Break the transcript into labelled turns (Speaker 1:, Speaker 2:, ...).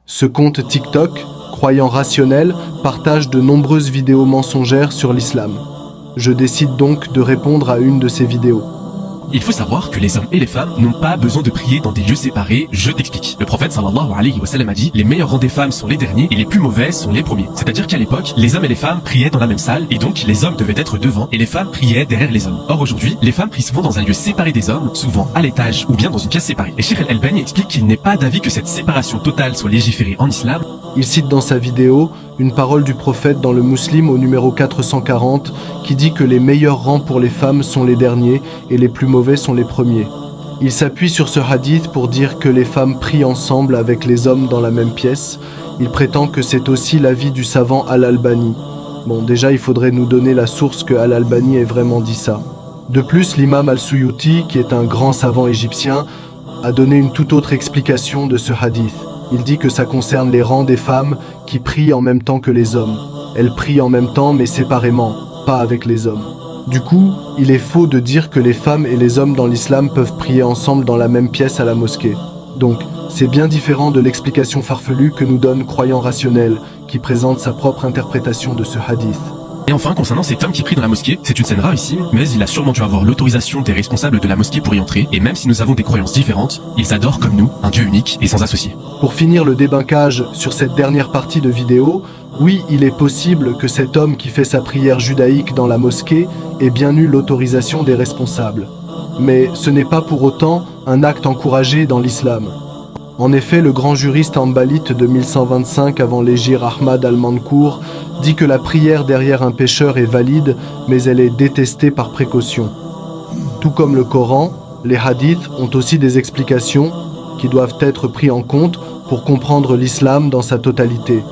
Speaker 1: Ce compte TikTok, croyant rationnel, partage de nombreuses vidéos mensongères sur l'islam. Je décide donc de répondre à une de ces vidéos.
Speaker 2: Il faut savoir que les hommes et les femmes n'ont pas besoin de prier dans des lieux séparés, je t'explique. Le prophète sallallahu alayhi wa sallam a dit: les meilleurs rangs des femmes sont les derniers et les plus mauvais sont les premiers. C'est-à-dire qu'à l'époque, les hommes et les femmes priaient dans la même salle et donc les hommes devaient être devant et les femmes priaient derrière les hommes. Or aujourd'hui, les femmes prient souvent dans un lieu séparé des hommes, souvent à l'étage ou bien dans une pièce séparée. Et Cheikh Al-Albani explique qu'il n'est pas d'avis que cette séparation totale soit légiférée en islam.
Speaker 1: Il cite dans sa vidéo une parole du prophète dans le Muslim au numéro 440 qui dit que les meilleurs rangs pour les femmes sont les derniers et les plus mauvais sont les premiers. Il s'appuie sur ce hadith pour dire que les femmes prient ensemble avec les hommes dans la même pièce. Il prétend que c'est aussi l'avis du savant Al-Albani. Bon, déjà il faudrait nous donner la source que Al-Albani ait vraiment dit ça. De plus, l'imam Al-Suyuti, qui est un grand savant égyptien, a donné une toute autre explication de ce hadith. Il dit que ça concerne les rangs des femmes qui prient en même temps que les hommes. Elles prient en même temps mais séparément, pas avec les hommes. Du coup, il est faux de dire que les femmes et les hommes dans l'islam peuvent prier ensemble dans la même pièce à la mosquée. Donc, c'est bien différent de l'explication farfelue que nous donne Croyant Rationnel, qui présente sa propre interprétation de ce hadith.
Speaker 2: Et enfin, concernant cet homme qui prie dans la mosquée, c'est une scène rarissime, mais il a sûrement dû avoir l'autorisation des responsables de la mosquée pour y entrer, et même si nous avons des croyances différentes, ils adorent comme nous un Dieu unique et sans associé.
Speaker 1: Pour finir le débunkage sur cette dernière partie de vidéo, oui, il est possible que cet homme qui fait sa prière judaïque dans la mosquée ait bien eu l'autorisation des responsables. Mais ce n'est pas pour autant un acte encouragé dans l'islam. En effet, le grand juriste hanbalite de 1125 avant l'hégire Ahmad al-Mankour dit que la prière derrière un pécheur est valide, mais elle est détestée par précaution. Tout comme le Coran, les hadiths ont aussi des explications qui doivent être prises en compte pour comprendre l'islam dans sa totalité.